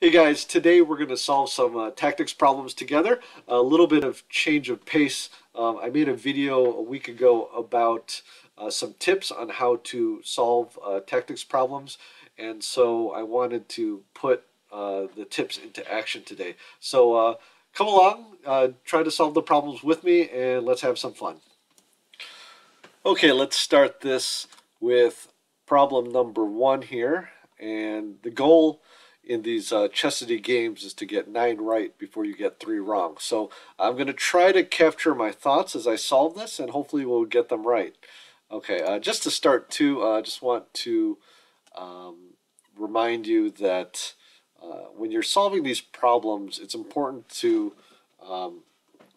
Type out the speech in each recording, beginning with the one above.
Hey guys, today we're going to solve some tactics problems together. A little bit of change of pace. I made a video a week ago about some tips on how to solve tactics problems, and so I wanted to put the tips into action today. So come along, try to solve the problems with me, and let's have some fun. Okay, let's start this with problem number one here, and the goal in these Chessidy games is to get 9 right before you get 3 wrong. So I'm going to try to capture my thoughts as I solve this, and hopefully we'll get them right. Okay, just to start too, I just want to remind you that when you're solving these problems, it's important to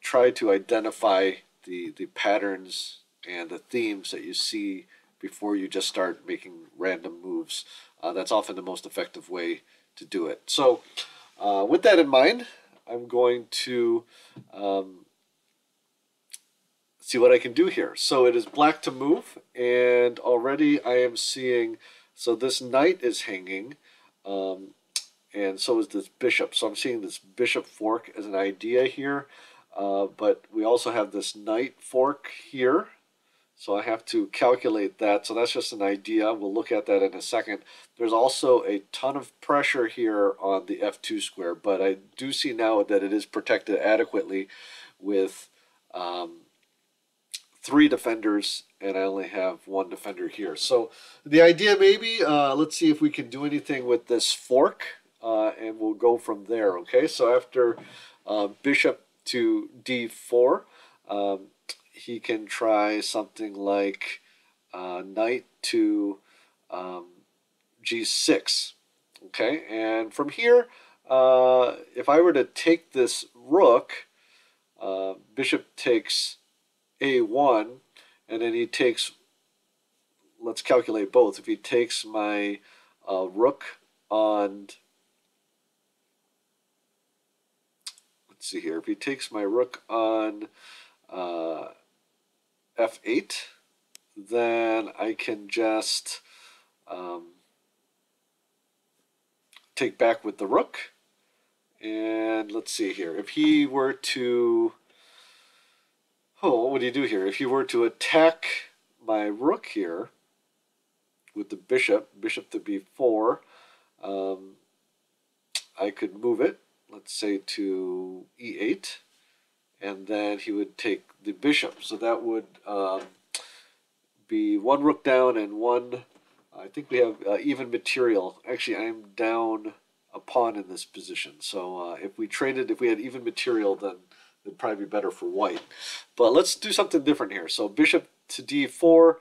try to identify the patterns and the themes that you see before you just start making random moves. That's often the most effective way to do it. So with that in mind, I'm going to see what I can do here. So it is black to move, and already I am seeing, so this knight is hanging, and so is this bishop. So I'm seeing this bishop fork as an idea here, but we also have this knight fork here. So I have to calculate that. So that's just an idea. We'll look at that in a second. There's also a ton of pressure here on the f2 square, but I do see now that it is protected adequately with 3 defenders, and I only have 1 defender here. So the idea maybe, let's see if we can do anything with this fork, and we'll go from there, okay? So after bishop to d4, he can try something like knight to g6. Okay, and from here, if I were to take this rook, bishop takes a1, and then he takes, let's calculate both. If he takes my rook on, let's see here, if he takes my rook on f8, then I can just take back with the rook. And let's see here. If he were to, what would he do here? If he were to attack my rook here with the bishop to b4, I could move it, let's say to e8, and then he would take the bishop. So that would be 1 rook down and 1, I think we have even material. Actually, I'm down a pawn in this position. So if we had even material, then it'd probably be better for white. But let's do something different here. So bishop to d4,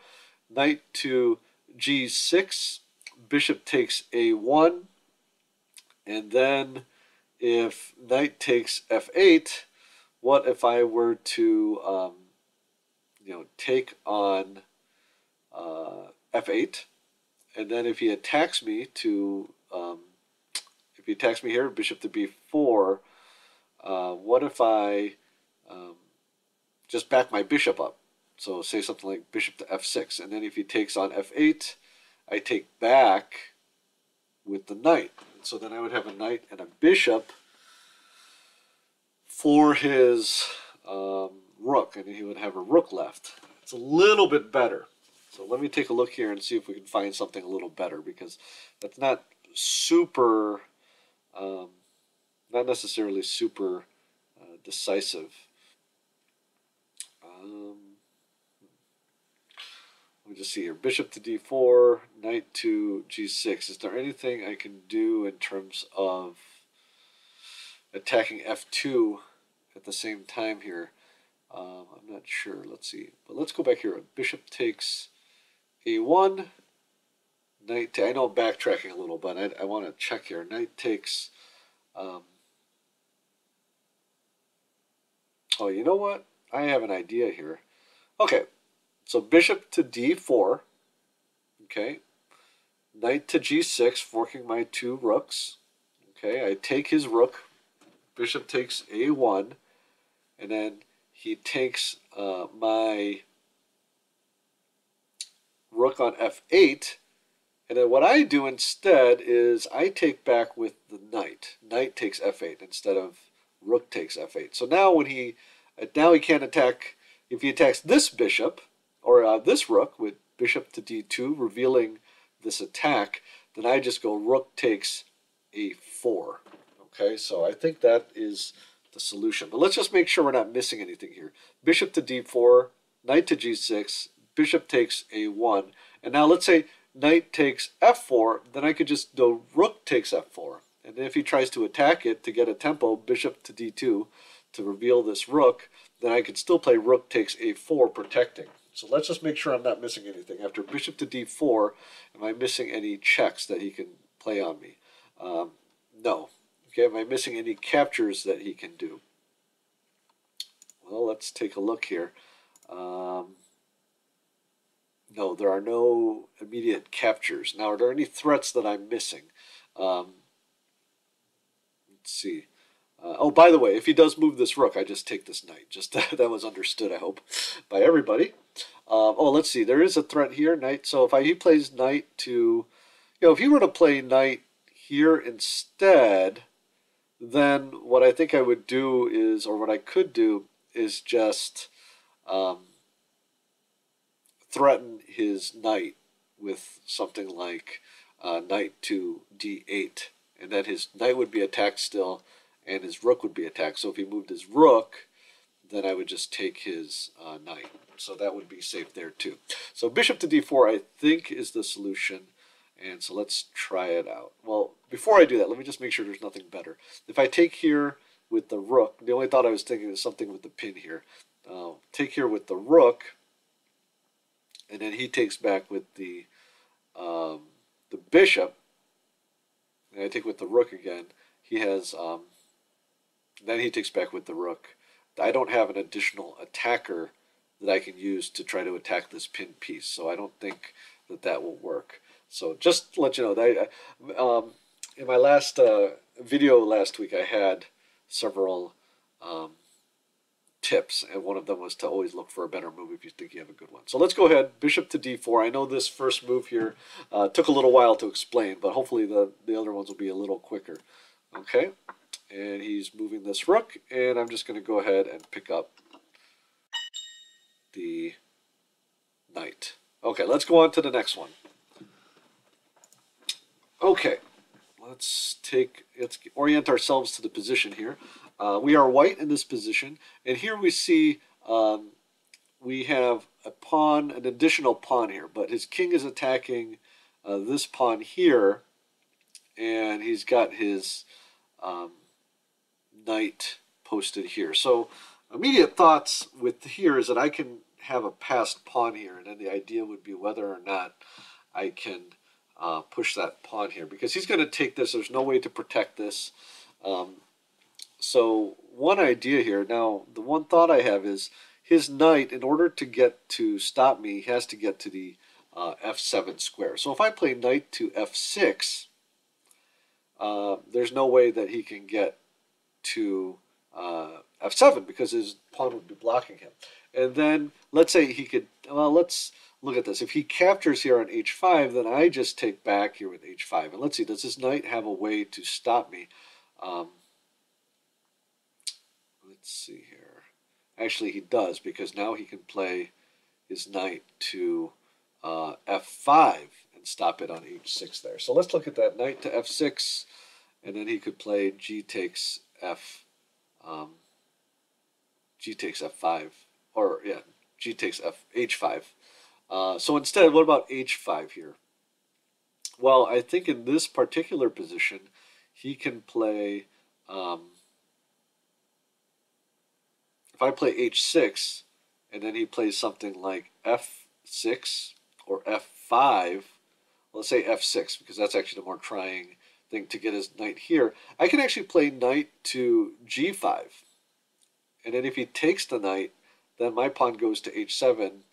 knight to g6, bishop takes a1, and then if knight takes f8, what if I were to take on f8, and then if he attacks me here, bishop to b4, what if I just back my bishop up? So say something like bishop to f6, and then if he takes on f8, I take back with the knight. So then I would have a knight and a bishop for his rook, and he would have a rook left. It's a little bit better. So let me take a look here and see if we can find something a little better, because that's not super, not necessarily super decisive. Let me just see here. Bishop to d4, knight to g6. Is there anything I can do in terms of attacking f2 at the same time here? I'm not sure. Let's see. But let's go back here. Bishop takes a1. Knight. I know I'm backtracking a little, but I want to check here. Knight takes. Oh, you know what? I have an idea here. Okay, so bishop to d4. Okay, knight to g6, forking my 2 rooks. Okay, I take his rook. Bishop takes a1, and then he takes my rook on f8, and then what I do instead is I take back with the knight. Knight takes f8 instead of rook takes f8. So now now he can't attack. If he attacks this bishop or this rook with bishop to d2, revealing this attack, then I just go rook takes a4. Okay, so I think that is the solution. But let's just make sure we're not missing anything here. Bishop to d4, knight to g6, bishop takes a1, and now let's say knight takes f4, then I could just do rook takes f4. And then if he tries to attack it to get a tempo, bishop to d2 to reveal this rook, then I could still play rook takes a4 protecting. So let's just make sure I'm not missing anything. After bishop to d4, am I missing any checks that he can play on me? No. Okay, am I missing any captures that he can do? Well, let's take a look here. No, there are no immediate captures. Now, are there any threats that I'm missing? Let's see. Oh, by the way, if he does move this rook, I just take this knight. Just that was understood, I hope, by everybody. Oh, let's see. There is a threat here, knight. So if he plays knight to, if he were to play knight here instead, then what I think I would do is, or what I could do is just threaten his knight with something like knight to d8, and then his knight would be attacked still, and his rook would be attacked. So if he moved his rook, then I would just take his knight. So that would be safe there too. So bishop to d4, I think, is the solution. And so let's try it out. Well, before I do that, let me just make sure there's nothing better. If I take here with the rook, the only thought I was thinking is something with the pin here. Take here with the rook, and then he takes back with the bishop, and I take with the rook again. He has, then he takes back with the rook. I don't have an additional attacker that I can use to try to attack this pin piece, so I don't think that that will work. So just to let you know, that in my last video last week, I had several tips, and one of them was to always look for a better move if you think you have a good one. So let's go ahead, bishop to d4. I know this first move here took a little while to explain, but hopefully the other ones will be a little quicker. Okay, and he's moving this rook, and I'm just going to go ahead and pick up the knight. Okay, let's go on to the next one. Okay, let's orient ourselves to the position here. We are white in this position, and here we see we have a pawn, an additional pawn here, but his king is attacking this pawn here, and he's got his knight posted here. So immediate thoughts with here is that I can have a passed pawn here, and then the idea would be whether or not I can push that pawn here, because he's going to take this. There's no way to protect this. So one idea here, now the one thought I have is his knight, in order to get to stop me, he has to get to the f7 square. So if I play knight to f6, there's no way that he can get to f7 because his pawn would be blocking him. And then let's say he could, well, let's look at this. If he captures here on h5, then I just take back here with h5. And let's see, does this knight have a way to stop me? Let's see here. Actually, he does, because now he can play his knight to f5 and stop it on h6 there. So let's look at that. Knight to f6, and then he could play g takes f5, or yeah, g takes h5. So instead, what about h5 here? Well, I think in this particular position, he can play, if I play h6, and then he plays something like f6 or f5, let's say f6, because that's actually the more trying thing to get his knight here. I can actually play knight to g5. And then if he takes the knight, then my pawn goes to h7,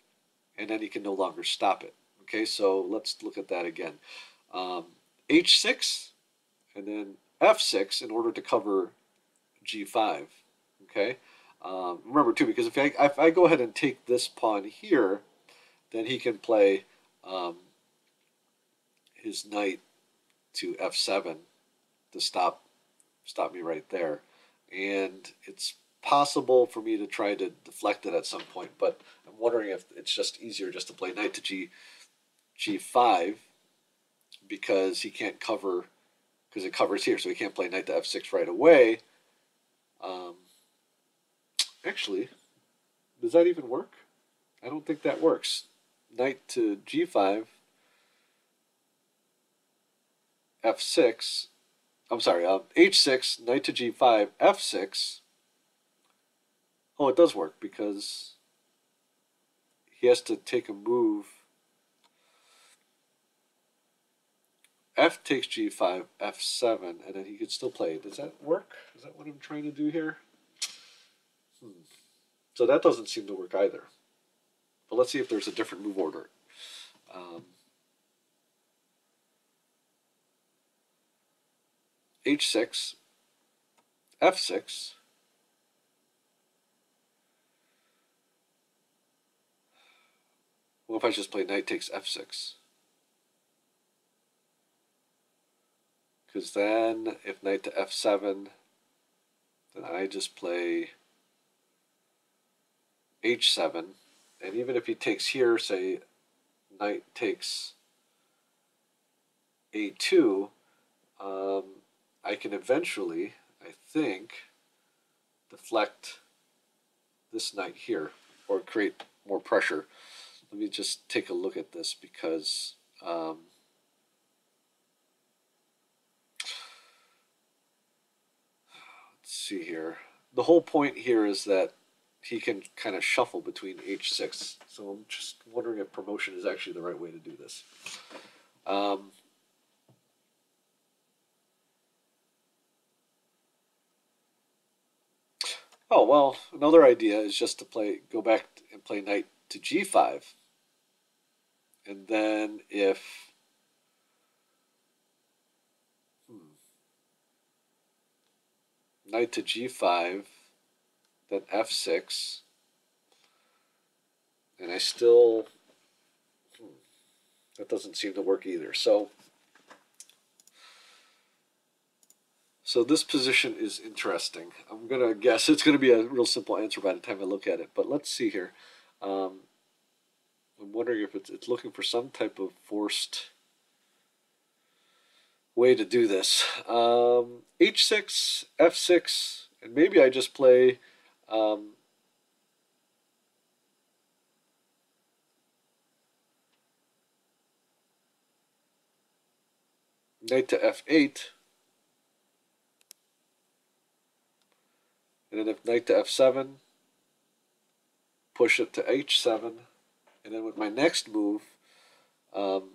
and then he can no longer stop it. Okay, so let's look at that again. h6, and then f6 in order to cover g5. Okay, remember too, because if I go ahead and take this pawn here, then he can play his knight to f7 to stop stop me right there. And it's possible for me to try to deflect it at some point, but I'm wondering if it's just easier just to play knight to g5 because he can't cover, because it covers here, so he can't play knight to f6 right away. Um, Actually, does that even work? I don't think that works. Knight to g5, f6. I'm sorry, h6, knight to g5, f6. Oh, it does work because he has to take a move. F takes g5, f7, and then he could still play. Does that work? Is that what I'm trying to do here? So that doesn't seem to work either. But let's see if there's a different move order. H6, F6. What if I just play knight takes F6? Because then if knight to F7, then I just play H7. And even if he takes here, say knight takes A2, I can eventually, I think, deflect this knight here or create more pressure. Let me just take a look at this because let's see here. The whole point here is that he can kind of shuffle between h6. So I'm just wondering if promotion is actually the right way to do this. Oh, well, another idea is just to go back and play knight to g5. And then if knight to g5, then f6, and I still, that doesn't seem to work either. So this position is interesting. I'm going to guess it's going to be a real simple answer by the time I look at it. But let's see here. I'm wondering if it's looking for some type of forced way to do this. H6, F6, and maybe I just play knight to F8. And then if knight to F7, push it to H7. And then with my next move, I'm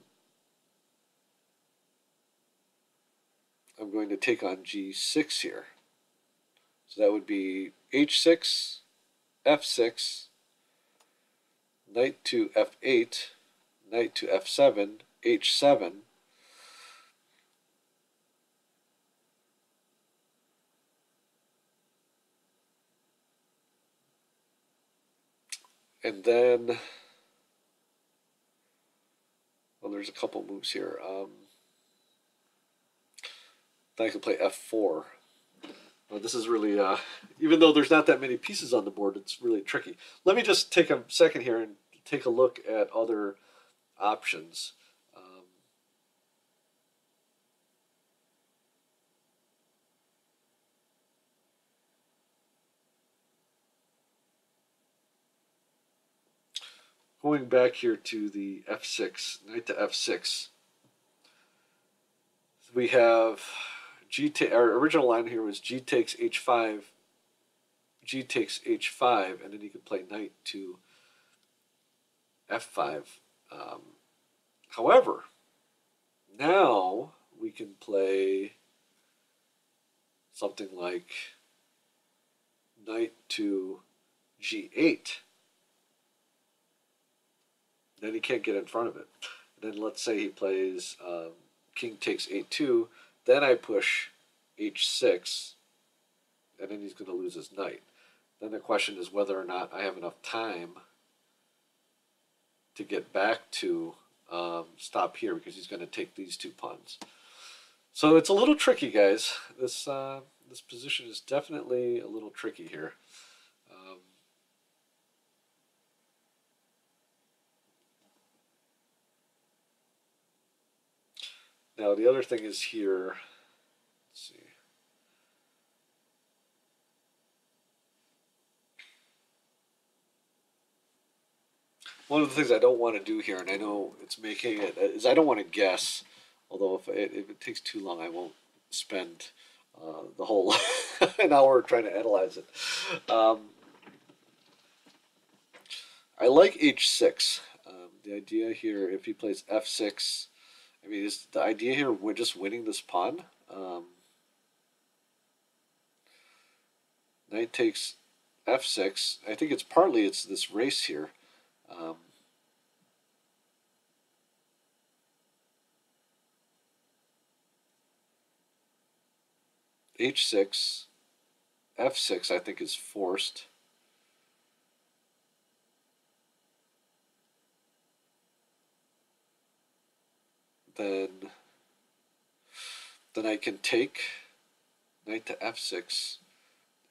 going to take on G6 here. So that would be H6, F6, knight to F8, knight to F7, H7. And then, well, there's a couple moves here. Then I can play F4. Well, this is really, even though there's not that many pieces on the board, it's really tricky. Let me just take a second here and take a look at other options. Going back here to the F6, knight to F6, we have our original line here was G takes H5, G takes H5, and then you can play knight to F5. However, now we can play something like knight to G8. Then he can't get in front of it. And then let's say he plays king takes A2, then I push H6, and then he's going to lose his knight. Then the question is whether or not I have enough time to get back to stop here because he's going to take these two pawns. So it's a little tricky, guys. This this position is definitely a little tricky here. Now the other thing is here. Let's see. One of the things I don't want to do here, and I know it's making it, is I don't want to guess. Although if it takes too long, I won't spend the whole an hour trying to analyze it. I like h6. The idea here, if he plays f6, I mean, is the idea here we're just winning this pawn? Knight takes f6. I think it's partly it's this race here. H6, f6 I think is forced. Then I can take knight to f6,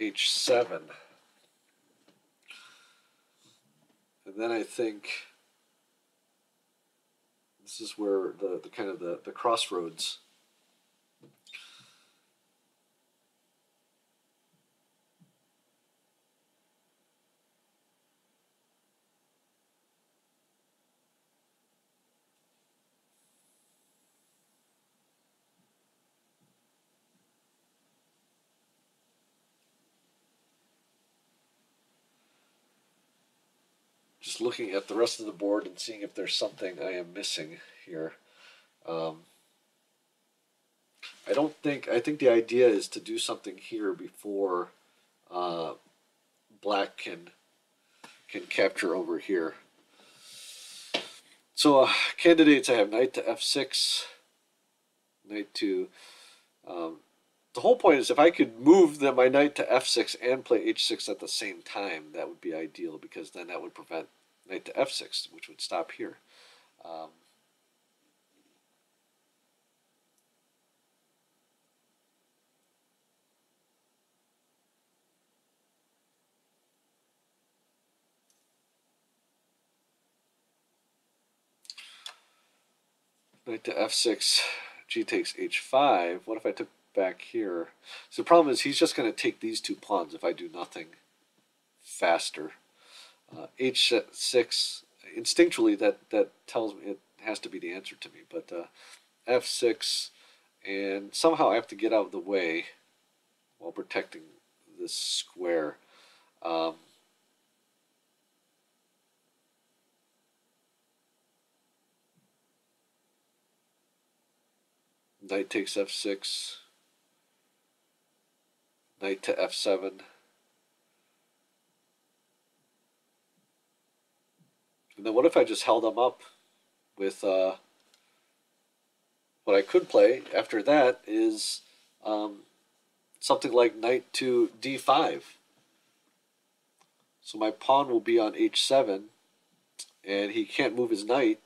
h7. And then I think this is where the kind of the crossroads. Just looking at the rest of the board and seeing if there's something I am missing here. I don't think, I think the idea is to do something here before black can capture over here. So candidates, I have knight to f6, knight to, the whole point is if I could move my knight to f6 and play h6 at the same time, that would be ideal, because then that would prevent knight to f6, which would stop here. Knight to f6, g takes h5. What if I took back here? So the problem is he's just going to take these two pawns if I do nothing faster. H6, instinctually that tells me it has to be the answer to me, but f6, and somehow I have to get out of the way while protecting this square. Knight takes f6, knight to f7. And then what if I just held them up with what I could play after that is something like knight to d5. So my pawn will be on h7, and he can't move his knight.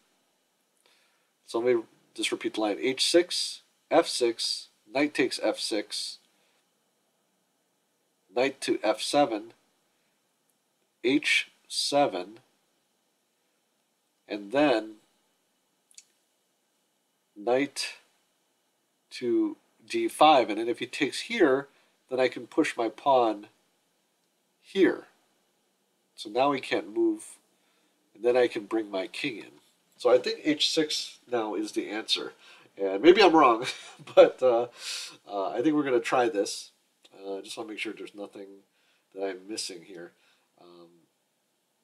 So let me just repeat the line. h6, f6, knight takes f6, knight to f7, h7, and then knight to d5. And then if he takes here, then I can push my pawn here. So now he can't move, and then I can bring my king in. So I think h6 now is the answer. And maybe I'm wrong, but I think we're going to try this. I just want to make sure there's nothing that I'm missing here.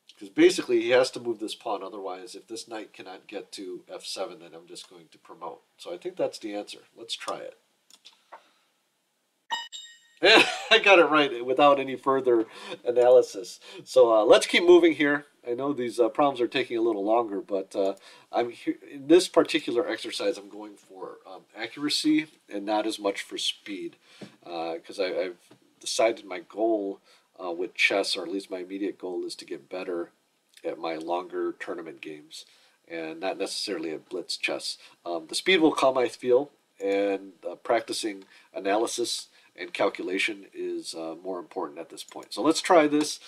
Because basically he has to move this pawn, otherwise if this knight cannot get to f7, then I'm just going to promote. So I think that's the answer. Let's try it. I got it right without any further analysis. So let's keep moving here. I know these problems are taking a little longer, but I'm here, in this particular exercise, I'm going for accuracy and not as much for speed, because I've decided my goal with chess, or at least my immediate goal, is to get better at my longer tournament games and not necessarily at blitz chess. The speed will come, I feel, and practicing analysis and calculation is more important at this point. So let's try this.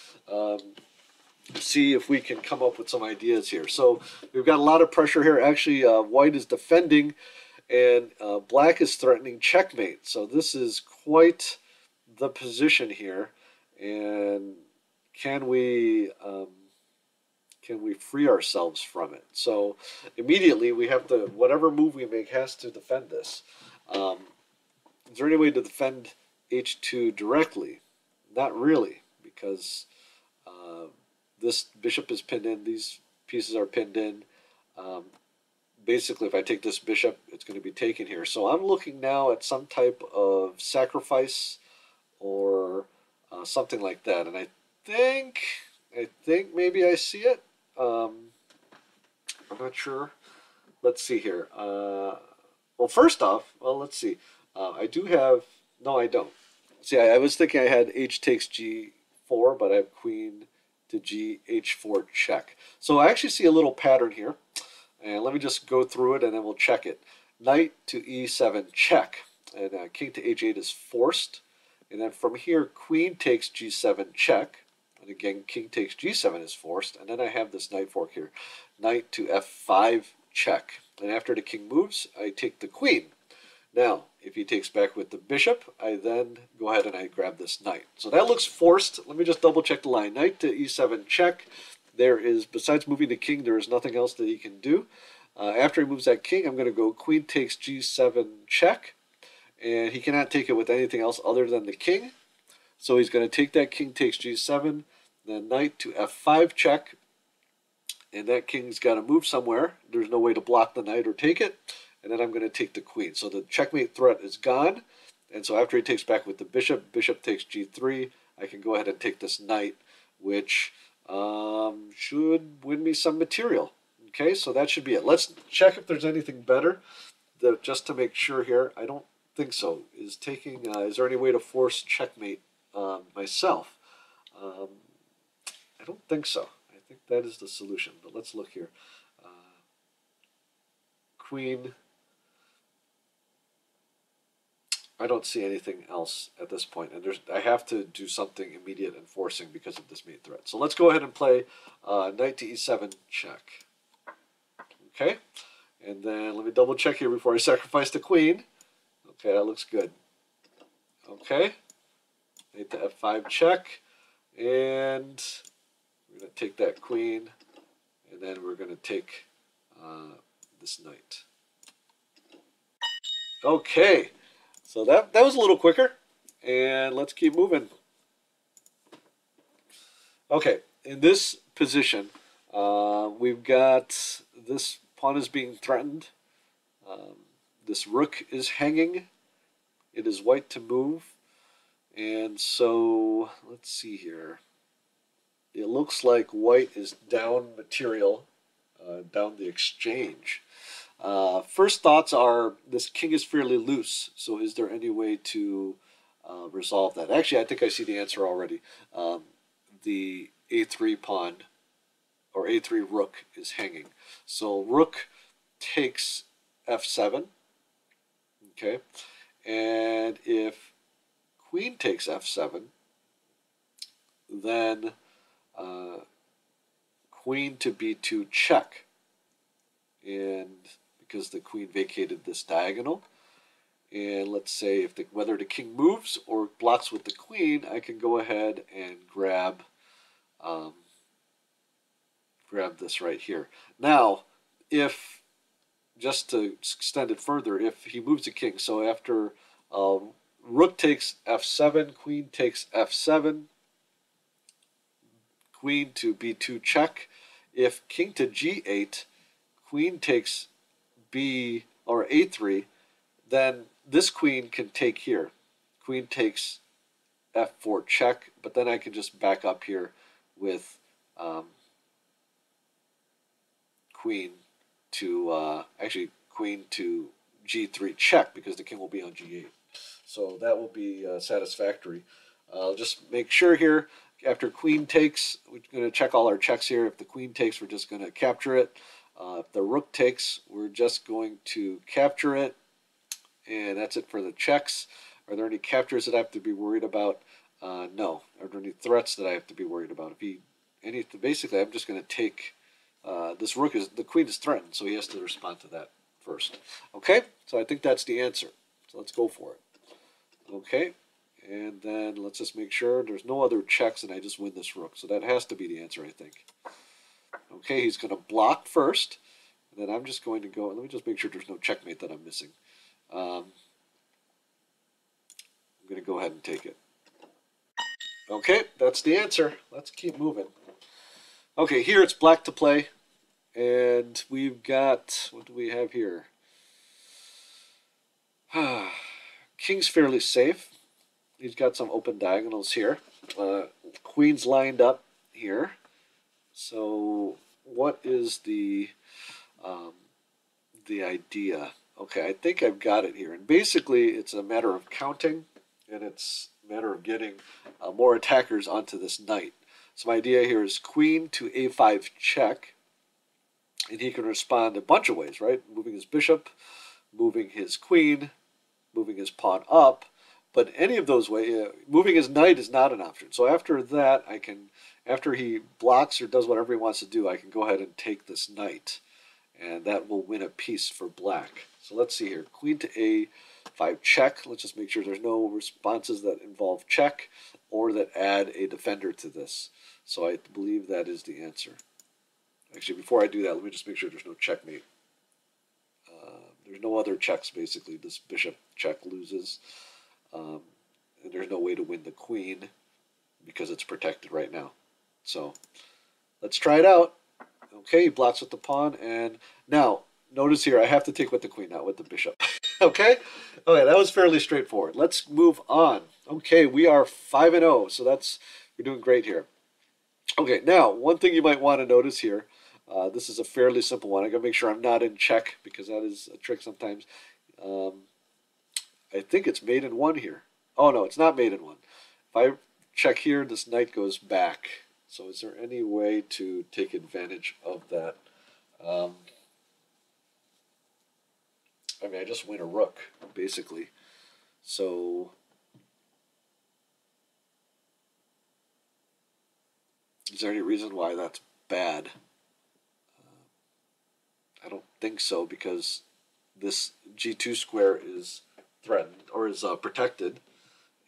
See if we can come up with some ideas here. So we've got a lot of pressure here. Actually, white is defending, and black is threatening checkmate. So this is quite the position here. And can we free ourselves from it? So immediately we have to, whatever move we make has to defend this. Is there any way to defend h2 directly? Not really, because this bishop is pinned in, these pieces are pinned in. Basically, if I take this bishop, it's going to be taken here. So I'm looking now at some type of sacrifice or something like that. And I think maybe I see it. I'm not sure. Let's see here. Well, first off, let's see. I do have, no, I don't. See, I was thinking I had h takes g4, but I have queen to g h4 check. So I actually see a little pattern here. And let me just go through it and then we'll check it. Knight to e7 check. And king to h8 is forced. And then from here, queen takes g7 check. And again, king takes g7 is forced. And then I have this knight fork here. Knight to f5 check. And after the king moves, I take the queen. Now, if he takes back with the bishop, I then go ahead and I grab this knight. So that looks forced. Let me just double check the line. Knight to e7 check. There is, besides moving the king, there is nothing else that he can do. After he moves that king, I'm going to go queen takes g7 check. And he cannot take it with anything else other than the king. So he's going to take that king takes g7, then knight to f5 check. And that king's got to move somewhere. There's no way to block the knight or take it. And then I'm going to take the queen. So the checkmate threat is gone. And so after he takes back with the bishop, bishop takes g3, I can go ahead and take this knight, which should win me some material. Okay, so that should be it. Let's check if there's anything better, just to make sure here. I don't think so. Is there any way to force checkmate myself? I don't think so. I think that is the solution, but let's look here. Queen. I don't see anything else at this point, and I have to do something immediate and forcing because of this mate threat. So let's go ahead and play knight to e7 check. Okay, and then let me double check here before I sacrifice the queen. Okay, that looks good. Okay, knight to f5 check, and we're going to take that queen, and then we're going to take this knight. Okay. So that was a little quicker, and let's keep moving. Okay, in this position, we've got this pawn is being threatened. This rook is hanging. It is white to move, and so let's see here. It looks like white is down material, down the exchange. First thoughts are this king is fairly loose, so is there any way to resolve that? Actually, I think I see the answer already. The a3 pawn or a3 rook is hanging. So rook takes f7, okay? And if queen takes f7, then queen to b2 check. And because the queen vacated this diagonal, and let's say if whether the king moves or blocks with the queen, I can go ahead and grab this right here. Now, if just to extend it further, if he moves the king, so after rook takes f7, queen takes f7, queen to b2 check. If king to g8, queen takes b or a3, then this queen can take here. Queen takes f4 check, but then I can just back up here with queen to queen to g3 check, because the king will be on g8. So that will be satisfactory. Just make sure here, after queen takes, we're going to check all our checks here. If the queen takes, we're just going to capture it. If the rook takes, we're just going to capture it. And that's it for the checks. Are there any captures that I have to be worried about? No. Are there any threats that I have to be worried about? Basically, I'm just going to take this rook the queen is threatened, so he has to respond to that first. Okay, so I think that's the answer. So let's go for it. Okay, and then let's just make sure there's no other checks, and I just win this rook. So that has to be the answer, I think. Okay, he's going to block first, and then I'm just going to go. Let me just make sure there's no checkmate that I'm missing. I'm going to go ahead and take it. Okay, that's the answer. Let's keep moving. Okay, here it's black to play. And we've got, what do we have here? King's fairly safe. He's got some open diagonals here. Queen's lined up here. So what is the idea? Okay, I think I've got it here. And basically, it's a matter of counting, and it's a matter of getting more attackers onto this knight. So my idea here is queen to a5 check. And he can respond a bunch of ways, right? Moving his bishop, moving his queen, moving his pawn up. But any of those ways, moving his knight is not an option. So after that, after he blocks or does whatever he wants to do, I can go ahead and take this knight. And that will win a piece for black. So let's see here. Queen to a5 check. Let's just make sure there's no responses that involve check or that add a defender to this. So I believe that is the answer. Actually, before I do that, let me just make sure there's no checkmate. There's no other checks, basically. This bishop check loses. And there's no way to win the queen because it's protected right now. So let's try it out. Okay, he blocks with the pawn. And now, notice here, I have to take with the queen, not with the bishop. Okay? Okay, that was fairly straightforward. Let's move on. Okay, we are 5-0, so we're doing great here. Okay, now, one thing you might want to notice here, this is a fairly simple one. I got to make sure I'm not in check because that is a trick sometimes. I think it's mate in one here. Oh, no, it's not mate in one. If I check here, this knight goes back. So is there any way to take advantage of that? I mean, I just win a rook, basically. So is there any reason why that's bad? I don't think so, because this g2 square is threatened or is protected,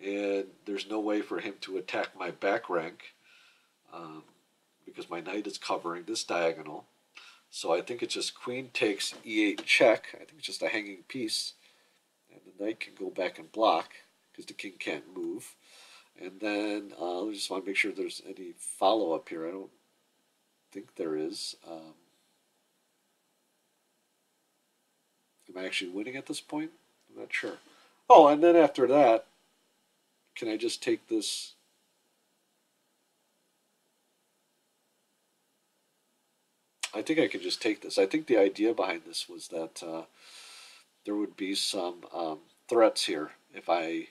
and there's no way for him to attack my back rank because my knight is covering this diagonal. So I think it's just queen takes e8 check. I think it's just a hanging piece, and the knight can go back and block because the king can't move. And then I just want to make sure there's any follow-up here. I don't think there is. Am I actually winning at this point? I'm not sure. Oh, and then after that, can I just take this? I think I can just take this. I think the idea behind this was that there would be some threats here. If I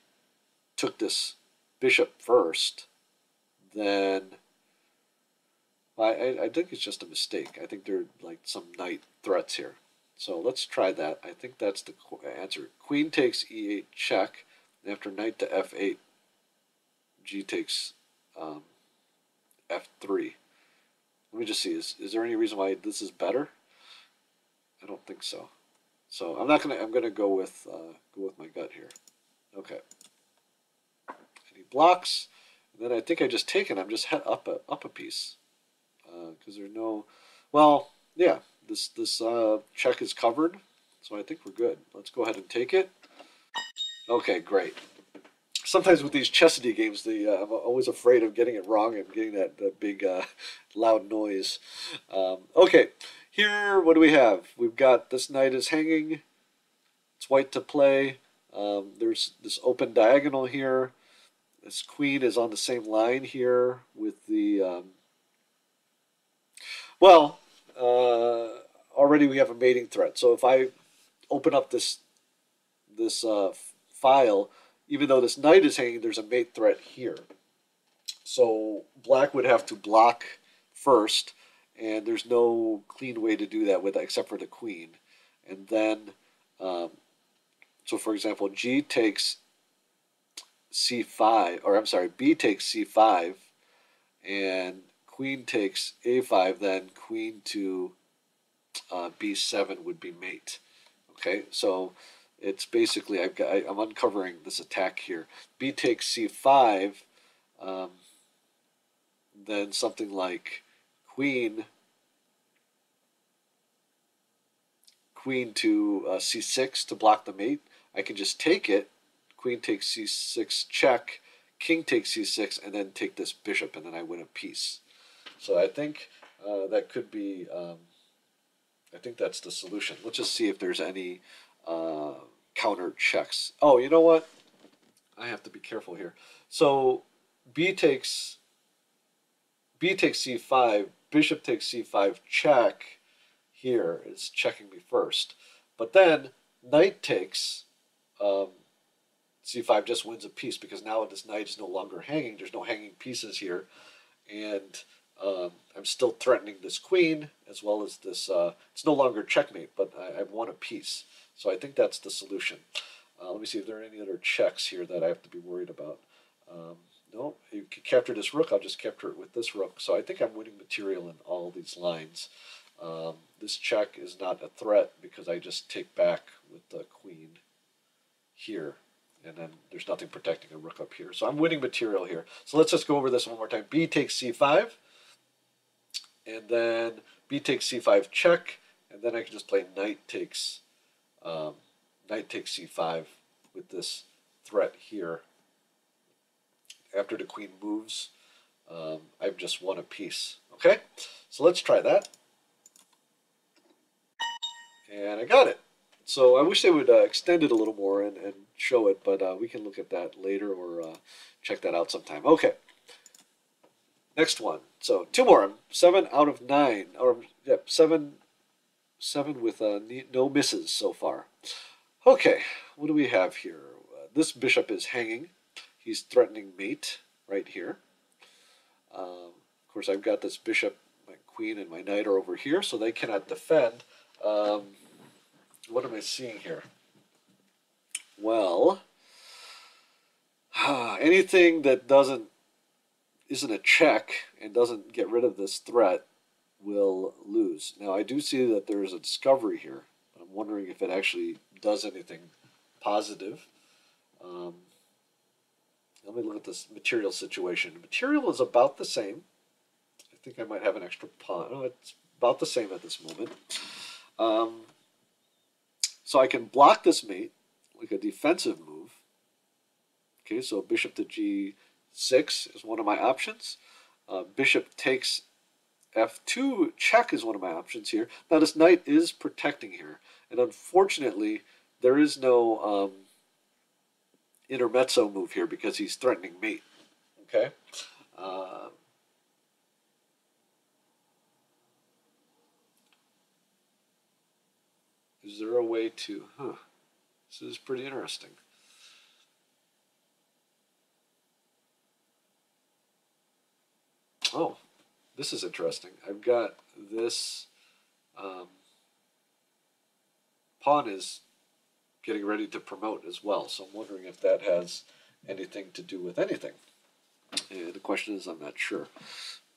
took this bishop first, then I think it's just a mistake. I think there are like some knight threats here. So let's try that. I think that's the answer. Queen takes e8 check. After knight to f8, g takes f3. Let me just see. Is there any reason why this is better? I don't think so. So I'm not gonna. I'm gonna go with my gut here. Okay. And he blocks. And then I think I just take it. I'm just head up a piece because there's no. Well, yeah. This check is covered, so I think we're good. Let's go ahead and take it. Okay, great. Sometimes with these chessity games, I'm always afraid of getting it wrong and getting that big loud noise. Okay, here, what do we have? We've got this knight is hanging. It's white to play. There's this open diagonal here. This queen is on the same line here with the... already we have a mating threat. So if I open up this file, even though this knight is hanging, there's a mate threat here. So black would have to block first, and there's no clean way to do that with except for the queen. And then, so for example, g takes c5, or I'm sorry, b takes c5, and queen takes a5, then queen to b7 would be mate. Okay, so it's basically I'm uncovering this attack here. B takes c5, um, then something like queen to c6 to block the mate. I can just take it. Queen takes c6 check, king takes c6, and then take this bishop, and then I win a piece. So I think that could be. I think that's the solution. Let's just see if there's any counter checks. Oh, you know what? I have to be careful here. So b takes c5, bishop takes c5 check. Here is checking me first, but then knight takes c5 just wins a piece because now this knight is no longer hanging. There's no hanging pieces here, and I'm still threatening this queen as well as this. It's no longer checkmate, but I've won a piece. So I think that's the solution. Let me see if there are any other checks here that I have to be worried about. No, you can capture this rook. I'll just capture it with this rook. So I think I'm winning material in all these lines. This check is not a threat because I just take back with the queen here. And then there's nothing protecting a rook up here. So I'm winning material here. So let's just go over this one more time. B takes c5. And then b takes c5 check. And then I can just play knight takes c5 with this threat here. After the queen moves, I've just won a piece. Okay? So let's try that. And I got it. So I wish they would extend it a little more and show it, but we can look at that later or check that out sometime. Okay. Next one. So two more. 7 out of 9, or yep, 7 with no misses so far. Okay, what do we have here? This bishop is hanging. He's threatening mate right here. Of course, I've got this bishop, my queen, and my knight are over here, so they cannot defend. What am I seeing here? Well, anything that isn't a check and doesn't get rid of this threat will lose. Now, I do see that there is a discovery here, but I'm wondering if it actually does anything positive. Let me look at this material situation. The material is about the same. I think I might have an extra pawn. Oh, it's about the same at this moment. So I can block this mate like a defensive move. Okay, so bishop to g6 is one of my options. Bishop takes f2 check is one of my options here. Now this knight is protecting here, and unfortunately there is no intermezzo move here because he's threatening mate. Okay. Is there a way to? This is pretty interesting. Oh, this is interesting. I've got this pawn is getting ready to promote as well. So I'm wondering if that has anything to do with anything. And the question is, I'm not sure.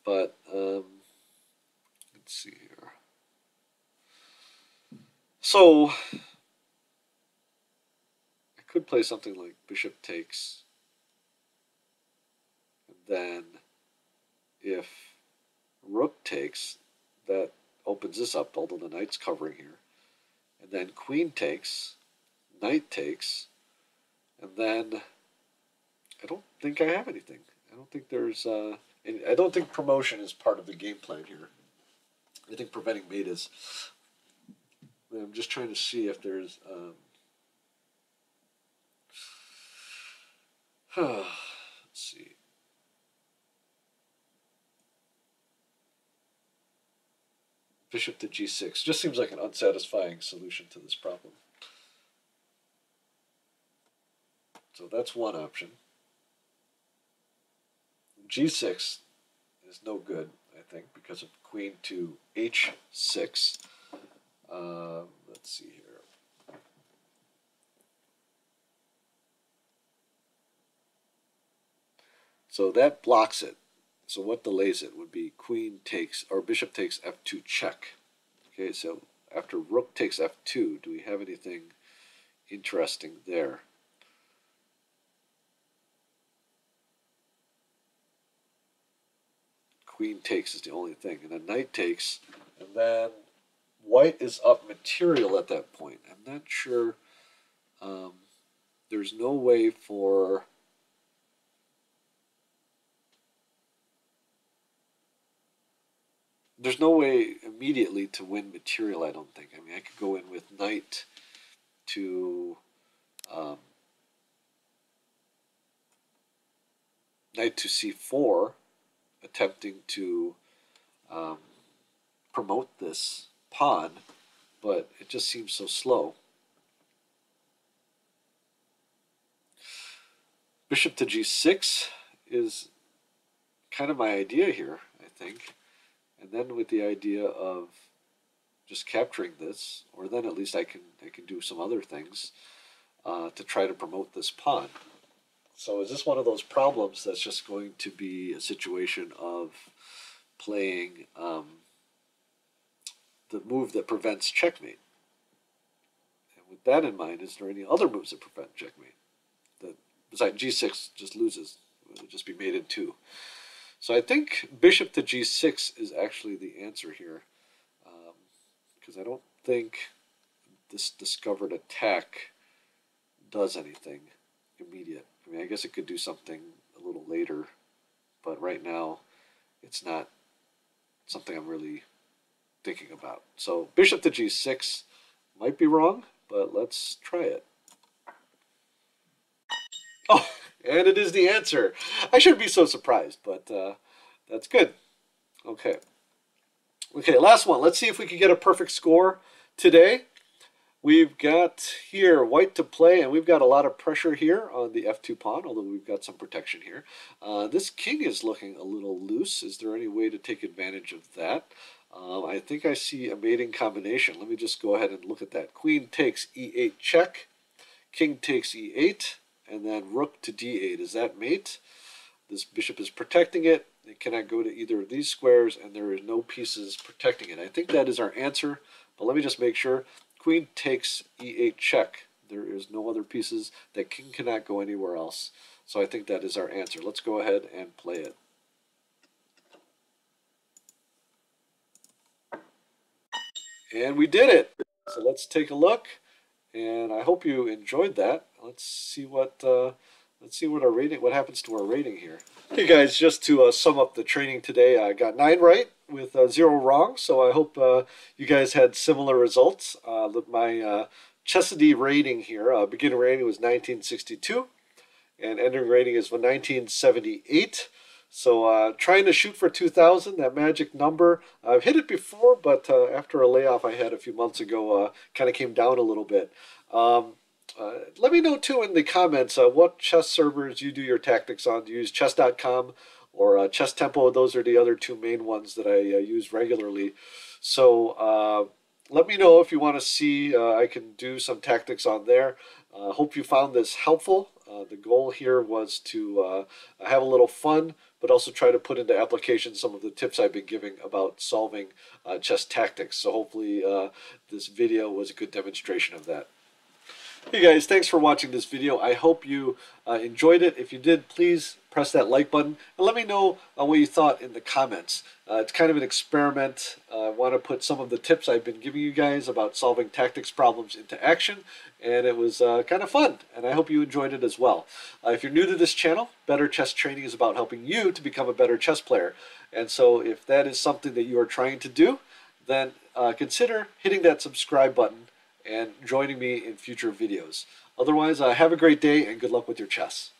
But let's see here. So I could play something like bishop takes. And then if rook takes, that opens this up, although the knight's covering here. And then queen takes, knight takes, and then I don't think I have anything. I don't think there's, I don't think promotion is part of the game plan here. I think preventing mate is. I'm just trying to see if there's. Let's see. Bishop to g6 just seems like an unsatisfying solution to this problem. So that's one option. g6 is no good, I think, because of queen to h6. Let's see here. So that blocks it. So what delays it would be queen takes, or bishop takes f2 check. Okay, so after rook takes f2, do we have anything interesting there? Queen takes is the only thing, and then knight takes, and then white is up material at that point. I'm not sure. There's no way for there's no way immediately to win material, I don't think. I mean, I could go in with knight to knight to c4, attempting to promote this pawn, but it just seems so slow. Bishop to g6 is kind of my idea here, I think. And then with the idea of just capturing this, or then at least I can do some other things to try to promote this pawn. So is this one of those problems that's just going to be a situation of playing the move that prevents checkmate? And with that in mind, is there any other moves that prevent checkmate? That besides g6 just loses, it would just be mate in two. So I think bishop to g6 is actually the answer here, because I don't think this discovered attack does anything immediate. I mean, I guess it could do something a little later, but right now it's not something I'm really thinking about. So bishop to g6 might be wrong, but let's try it. Oh, and it is the answer. I shouldn't be so surprised, but that's good. Okay. Okay, last one. Let's see if we can get a perfect score today. We've got here white to play, and we've got a lot of pressure here on the f2 pawn, although we've got some protection here. This king is looking a little loose. Is there any way to take advantage of that? I think I see a mating combination. Let me just go ahead and look at that. Queen takes e8 check, king takes e8, and then rook to d8. Is that mate? This bishop is protecting it. It cannot go to either of these squares, and there is no pieces protecting it. I think that is our answer, but let me just make sure. Queen takes e8 check. There is no other pieces. That king cannot go anywhere else. So I think that is our answer. Let's go ahead and play it. And we did it. So let's take a look, and I hope you enjoyed that. Let's see what our rating. What happens to our rating here? Hey guys, just to sum up the training today, I got 9 right with 0 wrong. So I hope you guys had similar results. My Chessidy rating here, beginning rating was 1962, and ending rating is 1978. So trying to shoot for 2,000, that magic number. I've hit it before, but after a layoff I had a few months ago, kind of came down a little bit. Let me know too in the comments what chess servers you do your tactics on. Do you use chess.com or Chess Tempo? Those are the other two main ones that I use regularly. So let me know if you want to see I can do some tactics on there. Hope you found this helpful. The goal here was to have a little fun, but also try to put into application some of the tips I've been giving about solving chess tactics. So hopefully this video was a good demonstration of that. Hey guys, thanks for watching this video. I hope you enjoyed it. If you did, please press that like button and let me know what you thought in the comments. It's kind of an experiment. I want to put some of the tips I've been giving you guys about solving tactics problems into action, and it was kind of fun, and I hope you enjoyed it as well. If you're new to this channel, Better Chess Training is about helping you to become a better chess player. And so if that is something that you are trying to do, then consider hitting that subscribe button and joining me in future videos. Otherwise, have a great day and good luck with your chess.